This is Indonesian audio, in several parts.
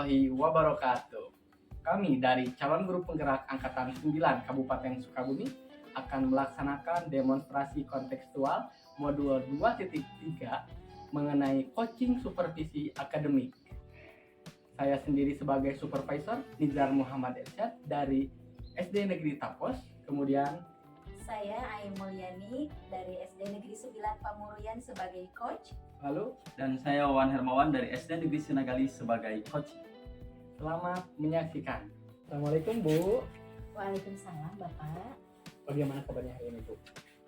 warahmatullahi wabarakatuh. Kami dari calon guru penggerak Angkatan 9 Kabupaten Sukabumi akan melaksanakan demonstrasi kontekstual modul 2.3 mengenai coaching supervisi akademik. Saya sendiri sebagai supervisor Nizar Muhammad Irsyad dari SD Negeri Tapos, kemudian saya Ai Mulyani dari SD Negeri 9 Pamurian sebagai coach. lalu Dan saya Wawan Hermawan dari SD Negeri Sinagali sebagai coach. selamat menyaksikan. Assalamualaikum Bu. Waalaikumsalam Bapak. Bagaimana kabarnya hari ini Bu?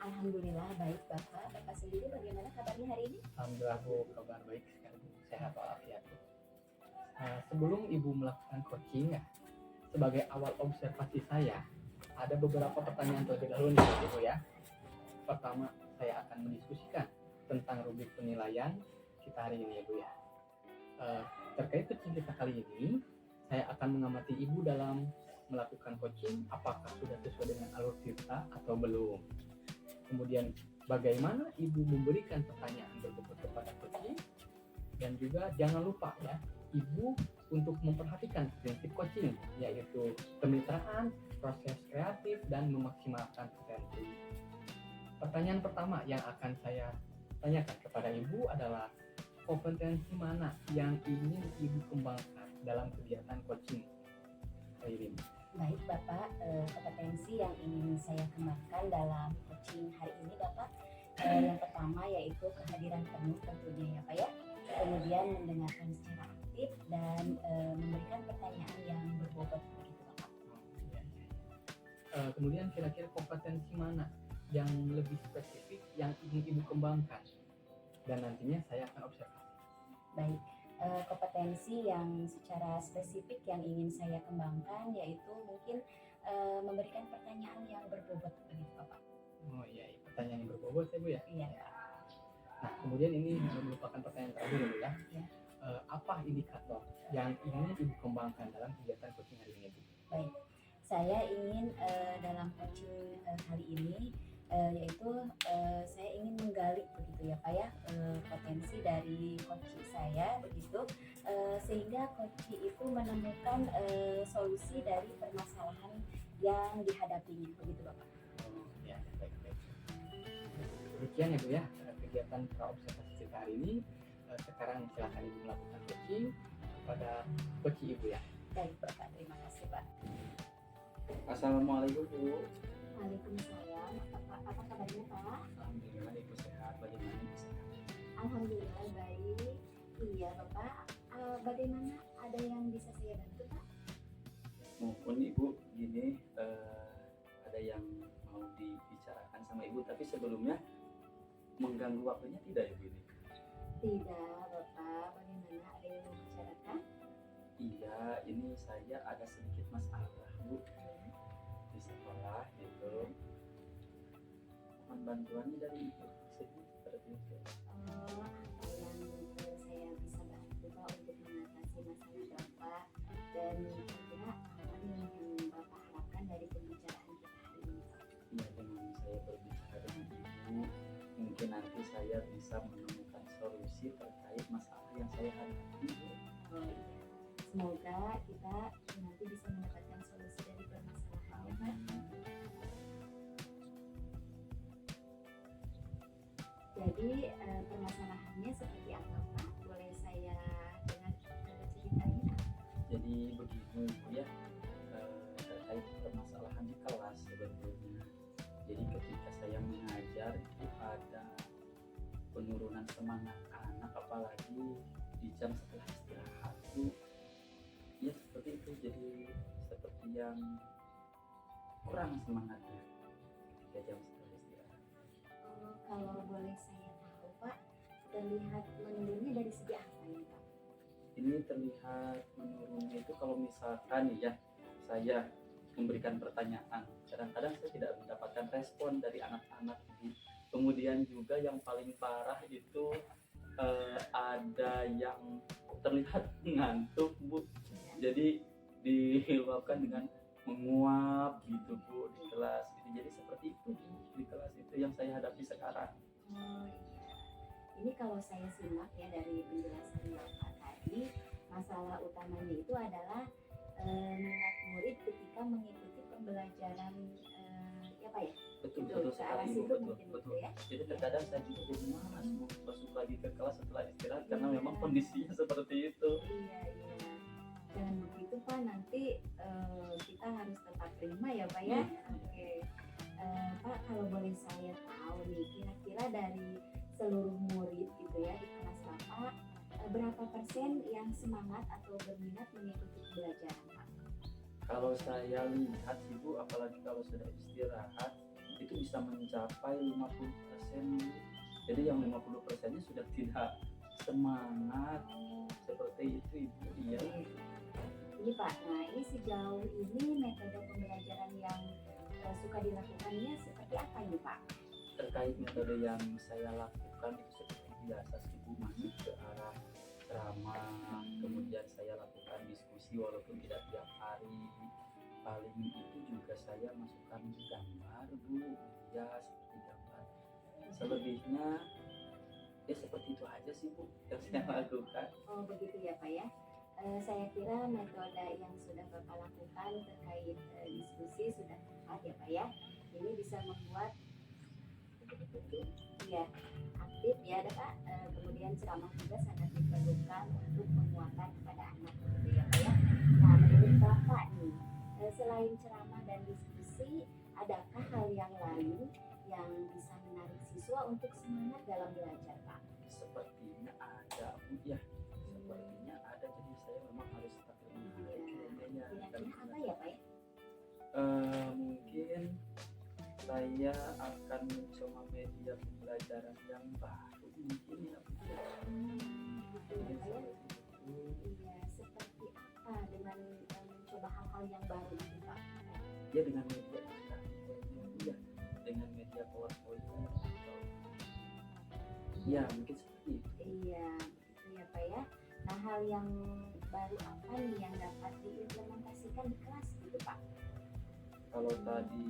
Alhamdulillah baik Bapak. Bapak sendiri bagaimana kabarnya hari ini? Alhamdulillah Bu, kabar baik sekali Bu. Sehat walafiat Bu. Sebelum Ibu melakukan coaching ya, sebagai awal observasi saya, ada beberapa pertanyaan terlebih dahulu nih Ibu ya. Pertama, saya akan mendiskusikan tentang rubrik penilaian kita hari ini ya Bu ya. Terkait coaching kita kali ini, saya akan mengamati Ibu dalam melakukan coaching, apakah sudah sesuai dengan alur cerita atau belum. Kemudian bagaimana Ibu memberikan pertanyaan berbobot kepada coaching, dan juga jangan lupa ya, Ibu untuk memperhatikan prinsip coaching, yaitu kemitraan, proses kreatif, dan memaksimalkan potensi. Pertanyaan pertama yang akan saya tanyakan kepada Ibu adalah kompetensi mana yang ingin Ibu kembangkan dalam kegiatan coaching hari ini? Baik Bapak, kompetensi yang ingin saya kembangkan dalam coaching hari ini Bapak, yang pertama yaitu kehadiran penuh tentunya ya Pak ya. Kemudian mendengarkan secara aktif dan memberikan pertanyaan yang berbobot begitu Bapak. Kemudian kira-kira kompetensi mana yang lebih spesifik yang ingin Ibu kembangkan, dan nantinya saya akan observasi. Baik, kompetensi yang secara spesifik yang ingin saya kembangkan yaitu mungkin memberikan pertanyaan yang berbobot begitu Bapak. Oh iya, pertanyaan yang berbobot ya Bu ya. Iya. Nah, kemudian ini merupakan pertanyaan terakhir ya Bu ya. Ya. Apa indikator yang ingin Ibu kembangkan dalam kegiatan coaching hari ini Bu? Baik, saya ingin dalam coaching kali ini yaitu saya ingin menggali begitu ya Pak ya, potensi dari coach saya begitu, sehingga coach itu menemukan solusi dari permasalahan yang dihadapinya begitu Bapak. Oh ya, baik. Demikian ya Bu ya, kegiatan praobservasi kita hari ini. Sekarang silakan Ibu melakukan coaching kepada coach Ibu ya. Baik Bapak, terima kasih Pak. Assalamualaikum Bu. Waalaikumsalam. Apa kabarnya Pak? Alhamdulillah Ibu sehat. Bagaimana Ibu sehat? Alhamdulillah baik. Iya Bapak, bagaimana, ada yang bisa saya bantu Pak? Mohon Ibu, gini ada yang mau dibicarakan sama Ibu, tapi sebelumnya mengganggu waktunya tidak Ibu ini? Tidak Bapak, bagaimana, ada yang mau bicarakan? Iya, ini saya ada sedikit masalah Bu di sekolah gitu. Mohon bantuannya dari Ibu seperti itu. Apa yang saya bisa bantu Pak untuk mengatasi masalah Bapak, dan kira-kira apa nih yang Bapak harapkan dari pembicaraan kita hari ini Pak? Ya, dengan saya berbicara dengan Ibu, mungkin nanti saya bisa menemukan solusi terkait masalah yang saya hadapi. Oh iya, semoga kita nanti bisa mendapatkan solusi dari permasalahannya Pak. Jadi permasalahannya seperti apa Pak? Boleh saya dengar ceritanya Pak? Jadi begini Bu ya, terkait permasalahan di kelas sebetulnya. Jadi ketika saya mengajar itu ada penurunan semangat anak, apalagi di jam setelah istirahat Bu. Ya seperti itu, jadi seperti yang kurang semangatnya ketika jam setelah istirahat. Oh, kalau boleh saya tahu Pak, terlihat menurunnya dari segi apa ini Pak? Ini terlihat menurunnya itu kalau misalkan ya saya memberikan pertanyaan, kadang-kadang saya tidak mendapatkan respon dari anak-anak. Kemudian juga yang paling parah itu ada yang terlihat ngantuk Bu, jadi diluapkan dengan menguap gitu Bu di kelas gitu. Jadi seperti itu Bu, di kelas itu yang saya hadapi sekarang. Oh iya, ini kalau saya simak ya dari penjelasan Bapak tadi, masalah utamanya itu adalah minat murid ketika mengikuti pembelajaran ya Pak ya, Betul, Itu, betul ke arah sekali, situ betul, mungkin betul. gitu ya. Jadi terkadang saya juga jadi malas mau masuk lagi ke kelas setelah istirahat karena Iya. memang kondisinya seperti itu. Iya, jangan begitu Pak, nanti kita harus tetap terima ya Pak ya. Iya. Oke. Pak, kalau boleh saya tahu nih, kira-kira dari seluruh murid gitu ya di kelas Bapak, berapa persen yang semangat atau berminat mengikuti pembelajaran Pak? Kalau saya lihat sih Bu, apalagi kalau sudah istirahat itu bisa mencapai 50%. Jadi yang 50%-nya sudah tidak semangat seperti itu Ibu. Iya. Ini Pak, nah ini sejauh ini metode pembelajaran yang suka dilakukannya seperti apa ini Pak? Terkait metode yang saya lakukan itu seperti biasa sih Bu, masih ke arah ceramah, kemudian saya lakukan diskusi walaupun tidak tiap hari. Paling itu juga saya masukkan gambar Bu, ya seperti gambar. Selebihnya ya seperti itu aja sih Bu yang saya lakukan. Oh begitu ya Pak ya. Saya kira metode yang sudah Bapak lakukan terkait diskusi sudah tepat ya Pak ya. Ini bisa membuat ya aktif ya Pak. Kemudian ceramah juga sangat diperlukan untuk penguatan kepada anak gitu ya Pak ya. Nah menurut Bapak nih, selain ceramah dan diskusi, adakah hal yang lain yang bisa menarik siswa untuk semangat dalam belajar Pak? Sepertinya ada Bu ya, sepertinya ada, jadi saya memang harus tetap menarik kayaknya ya. Kira-kira apa ya Pak ya? Mungkin saya akan mencoba media pembelajaran yang baru mungkin ya Bu. Gitu ya Pak ya. Iya, seperti apa dengan mencoba hal-hal yang baru itu Pak? Ya dengan media ya, dengan media PowerPoint atau ya mungkin seperti itu. Iya, gitu ya Pak ya. Nah hal yang baru apa nih yang dapat diimplementasikan di kelas gitu Pak? Kalau tadi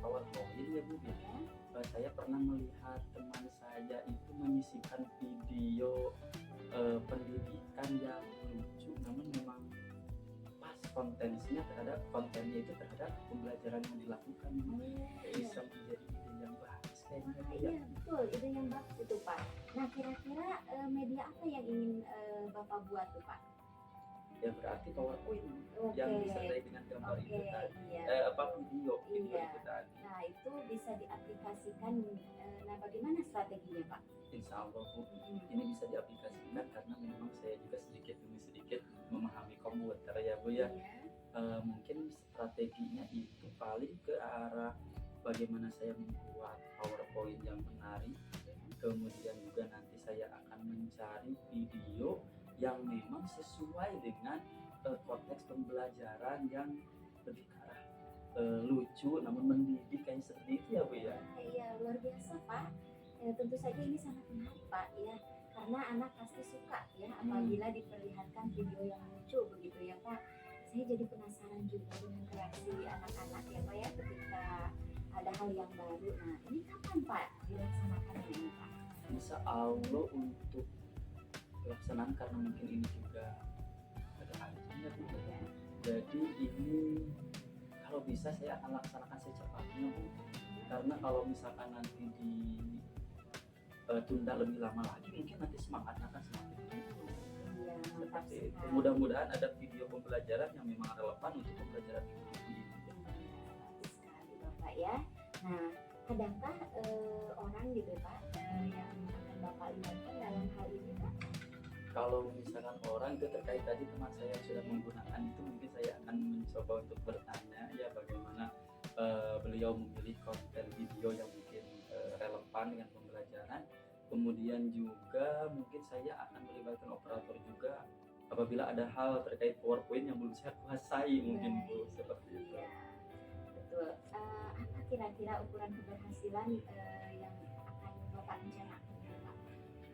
PowerPoint ya Bu ya, Ya. saya pernah melihat teman saya itu menyisikan video pendidikan yang lucu, namun memang pas kontennya itu terhadap pembelajaran yang dilakukan, bisa menjadi ide yang bagus kayaknya Bu ya. Iya betul, ide yang bagus itu Pak. Nah kira-kira media apa yang ingin Bapak buat tuh Pak? Ya berarti PowerPoint Oke. yang disertai dengan gambar itu Oke, tadi, iya. video Iya. itu tadi. Nah itu bisa diaplikasikan. Nah bagaimana strateginya Pak? Insya Allah Bu, ini bisa diaplikasikan karena memang saya juga sedikit demi sedikit memahami komputer ya Bu ya. Iya. Mungkin strateginya itu paling ke arah bagaimana saya membuat PowerPoint yang menarik, kemudian juga nanti saya akan mencari video yang memang sesuai dengan konteks pembelajaran yang lebih ke arah lucu namun mendidik kayak seperti itu ya Bu ya. Iya luar biasa Pak. Tentu saja ini sangat menarik Pak ya, karena anak pasti suka ya apabila diperlihatkan video yang lucu begitu ya Pak. Saya jadi penasaran juga dengan reaksi anak-anak ya Pak ya ketika ada hal yang baru. Nah ini kapan Pak dilaksanakannya ini Pak? Insya Allah untuk pelaksanaan karena mungkin ini juga ada ajinya Bu. Ya. Jadi ini kalau bisa saya akan laksanakan secepatnya Bu. Karena kalau misalkan nanti tunda lebih lama lagi mungkin nanti semangatnya akan semakin turun. Iya mantap Seperti itu. sekali. Mudah-mudahan ada video pembelajaran yang memang relevan untuk pembelajaran ini. Bagus sekali Bapak ya. Nah, adakah orang gitu Pak yang akan Bapak libatkan dalam hal ini Pak? Kalau misalkan orang itu terkait tadi teman saya yang sudah menggunakan itu, mungkin saya akan mencoba untuk bertanya ya bagaimana beliau memilih konten video yang mungkin relevan dengan pembelajaran. Kemudian juga mungkin saya akan melibatkan operator juga apabila ada hal terkait PowerPoint yang belum saya kuasai mungkin Bu, seperti itu. Iya, betul. Apa kira-kira ukuran keberhasilan yang akan Bapak rencanakan Pak?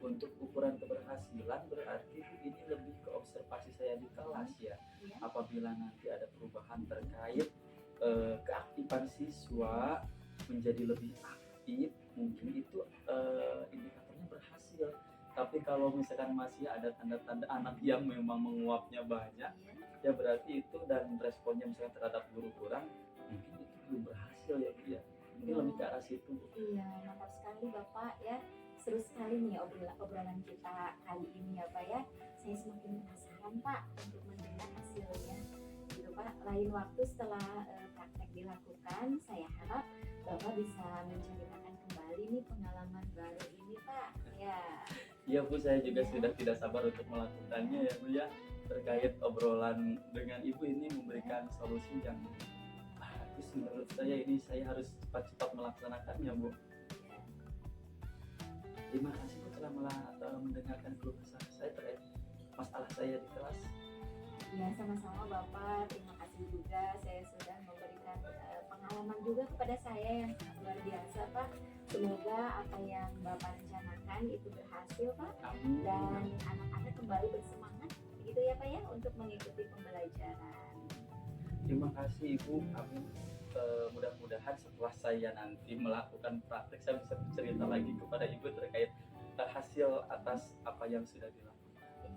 Untuk ukuran keberhasilan berarti ini lebih ke observasi saya di kelas ya. Ya. Apabila nanti ada perubahan terkait keaktifan siswa menjadi lebih aktif, mungkin itu indikatornya berhasil. Tapi kalau misalkan masih ada tanda-tanda anak yang memang menguapnya banyak, Iya. ya berarti itu dan responnya misalkan terhadap guru kurang, mungkin itu belum berhasil ya Bu ya. Mungkin lebih ke arah situ Bu. Iya, mantap sekali Bapak ya. Seru sekali nih obrolan kita kali ini ya Pak ya. Saya semakin penasaran Pak untuk mendengar hasilnya. Gitu Pak. Lain waktu setelah praktek dilakukan, saya harap Bapak bisa menceritakan kembali nih pengalaman baru ini Pak. Ya. Iya Bu, saya juga Ya. sudah tidak sabar untuk melakukannya ya Bu ya. Terkait obrolan dengan Ibu ini memberikan solusi yang bagus menurut saya. Ini saya harus cepat-cepat melaksanakannya Bu. Terima kasih Bu telah mendengarkan keluh kesah saya terkait masalah saya di kelas. Ya, sama-sama Bapak. Terima kasih juga saya sudah memberikan pengalaman juga kepada saya yang sangat luar biasa Pak. Semoga apa yang Bapak rencanakan itu berhasil Pak. Amin. Dan anak-anak kembali bersemangat begitu ya Pak ya untuk mengikuti pembelajaran. Terima kasih Ibu. Amin. Mudah-mudahan setelah saya nanti melakukan praktek, saya bisa bercerita lagi kepada Ibu terkait hasil atas apa yang sudah dilakukan.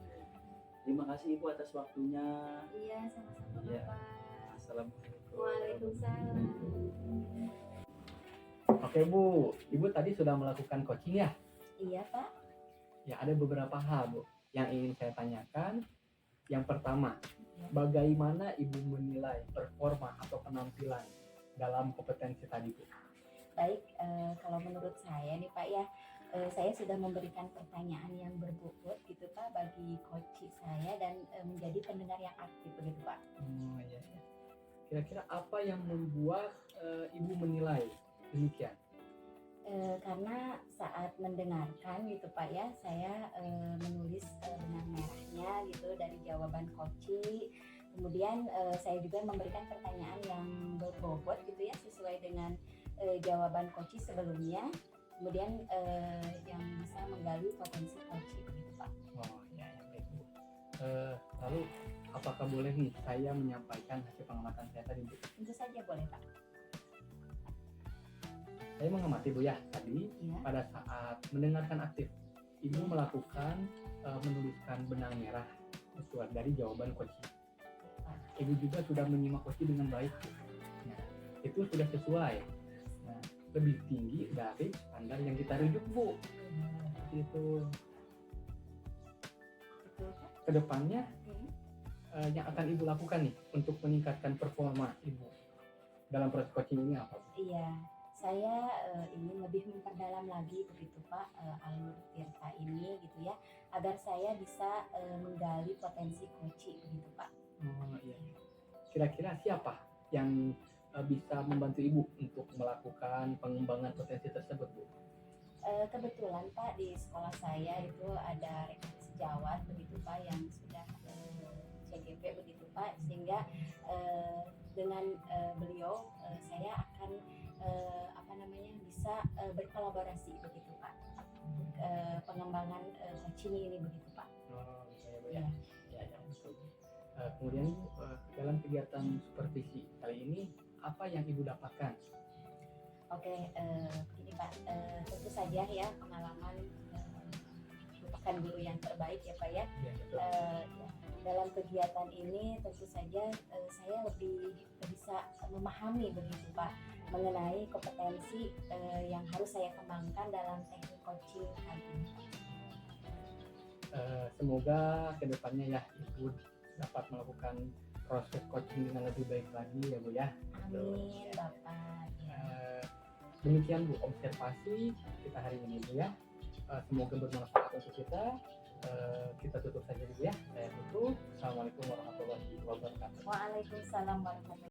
Terima kasih Ibu atas waktunya. Iya, sama-sama Iya. Bapak. Assalamualaikum. Waalaikumsalam. Oke Bu, Ibu tadi sudah melakukan coaching ya? Iya Pak. Ya ada beberapa hal Bu yang ingin saya tanyakan. Yang pertama, Ya. bagaimana Ibu menilai performa atau penampilan dalam kompetensi tadi Bu? Baik, kalau menurut saya nih Pak ya, saya sudah memberikan pertanyaan yang berbobot gitu Pak bagi coach saya dan menjadi pendengar yang aktif begitu Pak. Oh iya, iya. Kira-kira apa yang membuat Ibu menilai demikian? Karena saat mendengarkan gitu Pak ya, saya menulis benang merahnya gitu dari jawaban coach. Kemudian saya juga memberikan pertanyaan yang berbobot gitu ya sesuai dengan jawaban coach sebelumnya. Kemudian yang bisa menggali potensi coach begitu Pak. Oh iya, ya, baik Bu. Lalu apakah boleh nih saya menyampaikan hasil pengamatan saya tadi Bu? Tentu saja boleh Pak. Saya mengamati Bu ya tadi Ya. pada saat mendengarkan aktif, Ibu melakukan menuliskan benang merah sesuai dari jawaban coach. Ibu juga sudah menyimak coach dengan baik. Nah, itu sudah sesuai. Nah, lebih tinggi dari standar yang kita rujuk Bu. Seperti itu. Betul Pak. Kedepannya Oke. yang akan Ibu lakukan nih untuk meningkatkan performa Ibu dalam proses coaching ini apa Bu? Iya, saya ingin lebih memperdalam lagi begitu Pak alur Tirta ini gitu ya, agar saya bisa menggali potensi coach begitu Pak. Oh iya. Kira-kira siapa yang bisa membantu Ibu untuk melakukan pengembangan potensi tersebut Bu? Kebetulan Pak di sekolah saya itu ada rekan sejawat begitu Pak yang sudah CGP begitu Pak, sehingga dengan beliau saya akan bisa berkolaborasi begitu Pak untuk pengembangan coaching ini begitu Pak. Oh iya Bu Ya. ya. Ya betul. Kemudian Bu, dalam kegiatan supervisi kali ini apa yang Ibu dapatkan? Oke, ini Pak, tentu saja ya pengalaman merupakan guru yang terbaik ya Pak ya. Ya betul. Ya, dalam kegiatan ini tentu saja saya lebih bisa memahami begitu Pak mengenai kompetensi yang harus saya kembangkan dalam teknik coaching kali ini. Semoga kedepannya ya Ibu dapat melakukan proses coaching dengan lebih baik lagi ya Bu ya. Amin Bapak. Ya. Demikian Bu observasi kita hari ini Bu ya. Semoga bermanfaat untuk kita. Kita tutup saja dulu ya. Saya tutup. Assalamualaikum warahmatullahi wabarakatuh. Waalaikumsalam warahmatullahi wabarakatuh.